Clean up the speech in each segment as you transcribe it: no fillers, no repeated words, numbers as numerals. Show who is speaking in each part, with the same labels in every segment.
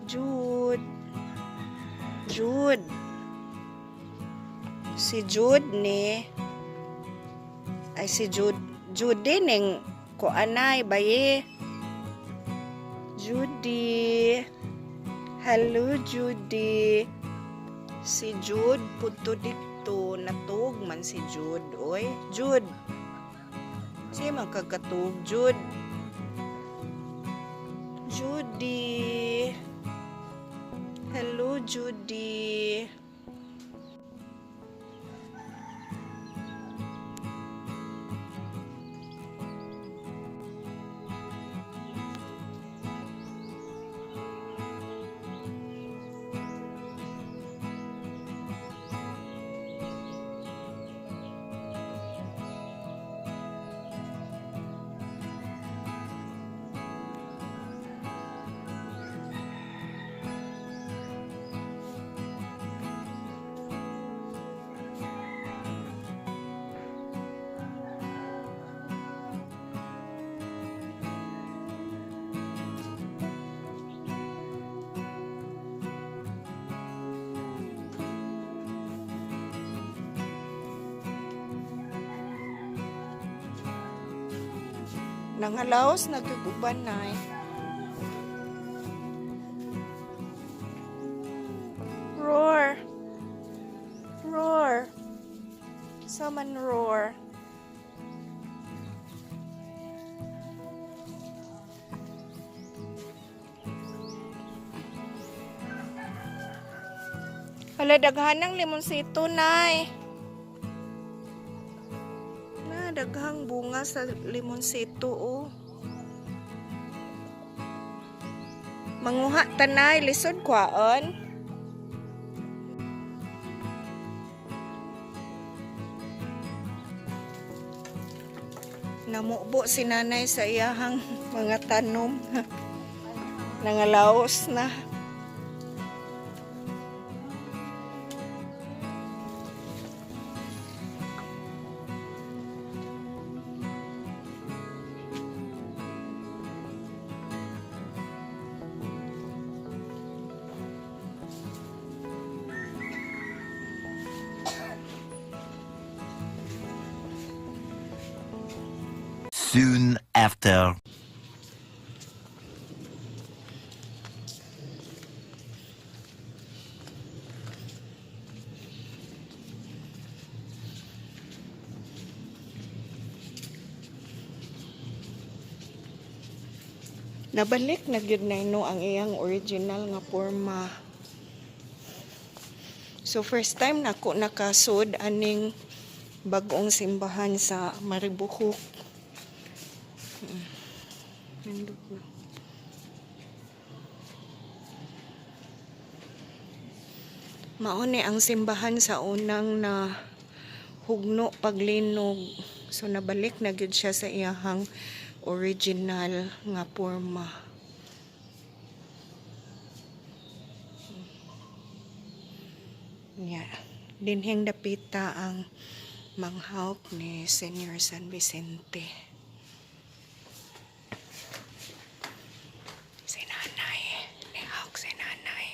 Speaker 1: Jude. Jude. Si Jude ni ay si Jude. Jude din ng kuanay baye. Judy. Hello Judy. Si Jude pudto dito natug man si Jude. Oy, Jude. Si magkakatug Jude. Judy. Hello Judy. Nangalaos nagkuguban na eh. Roar. Roar. Someone roar. Hala, daghan ng limonsito, nay. Daghang bunga sa limonsito oh. Manguha tanay lisod kwaon. Namubo si nanay sa iyahang mga tanom. Nangalaos na.
Speaker 2: Soon after.
Speaker 1: Nabalik na gyud na ino ang iyang original nga porma. So first time nako nakasud aning bag-ong simbahan sa Maribohok. Mao ni ang simbahan sa unang na hugno paglinog. So nabalik na gyud siya sa iyahang original nga porma. Yeah. Dinhing dapita ang manghawk ni Senior San Vicente. Si nanay. Nihawk si nanay.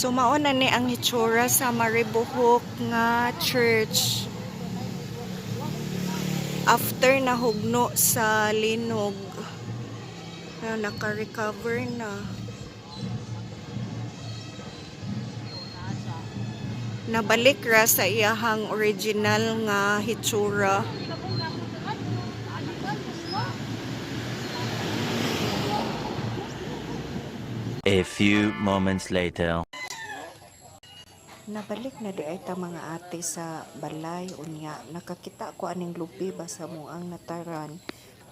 Speaker 1: So mao na ni ang hitsura sa Maribohok nga church. After nahugno sa linog, naka-recover na. Nabalik ra sa iyahang original nga hitsura.
Speaker 2: A few moments later.
Speaker 1: Nabalik na di ay ta mga ate sa balay unya. Nakakita ko aning lubi ba sa muang nataran.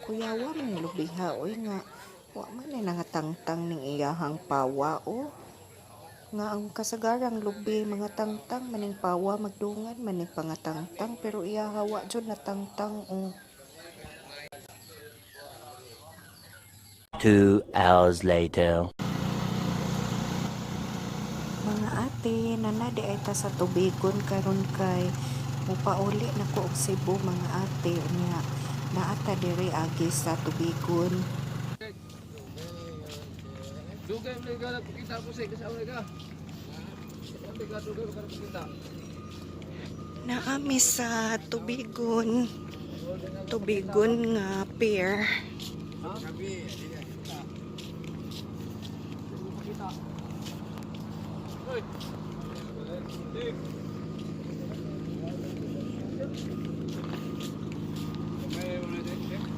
Speaker 1: Kuya wa man lubi ha oy nga wa man ni nangatangtang ning iyahang pawa o. Nga ang kasagarang lubi mga tangtang maning pawa magdungan maning pangatangtang pero iyahawa jud na tangtang o.
Speaker 2: 2 hours later.
Speaker 1: Mga ate, nanadi ay ta sa tubigon karon kay mupauli na ko og Cebu mga ate unya naata diri agi sa tubigon.
Speaker 3: Dugay mo ka pakita ko sa kasawa ka. Sabi ka dugay mo ka pakita.
Speaker 1: Naami sa tubigon. Tubigon nga pier.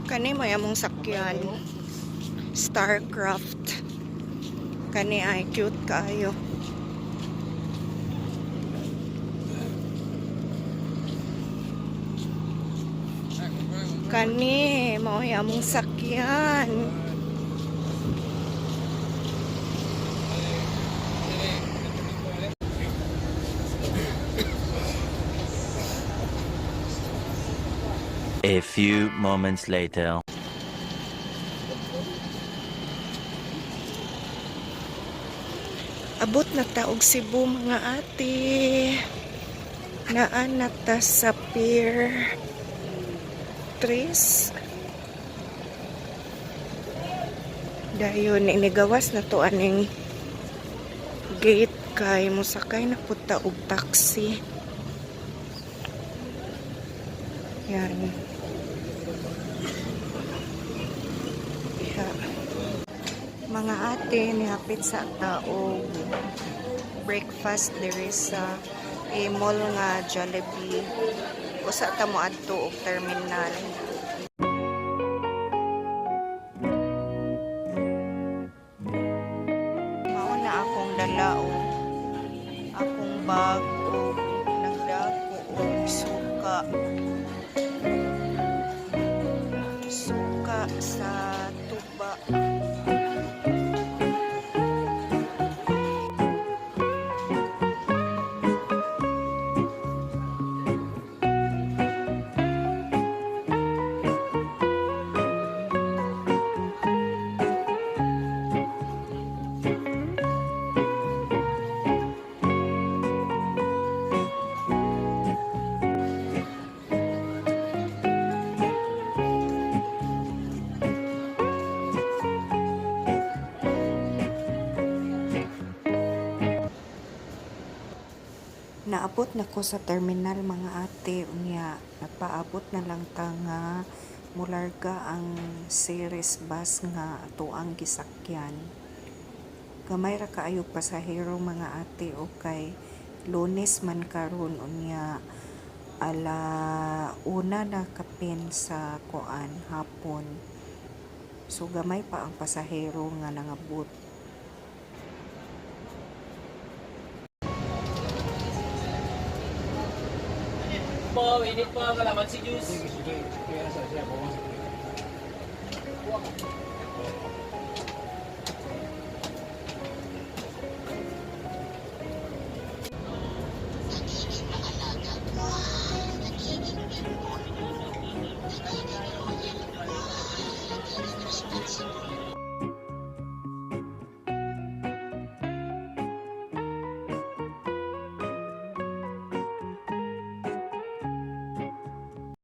Speaker 1: Kani mo yamong sakyan. Starcraft. Kani ay cute kayo. Kani mo yamong sakyan.
Speaker 2: A few moments later.
Speaker 1: Abot na ta og Cebu mga ate. Naan na ta sa pier 3. Dayon inigawas na to aning gate kay musakay na puta og taxi. Yan. Mga ate, nihapit sa tao breakfast diri sa mall nga Jollibee. Usa ta mo adto og terminal. Mao na akong dala og akong bag og nagdako og suka. Suka sa tuba. Naabot na ko sa terminal mga ate unya nagpaabot na lang ta nga mularga ang series bus nga ato ang gisakyan. Gamay ra kaayo pasahero mga ate o kay Lunes man karon unya ala una na kapin sa kuan hapon. So gamay pa ang pasahero nga nangabot.
Speaker 3: Po, init po ang kalamansi juice.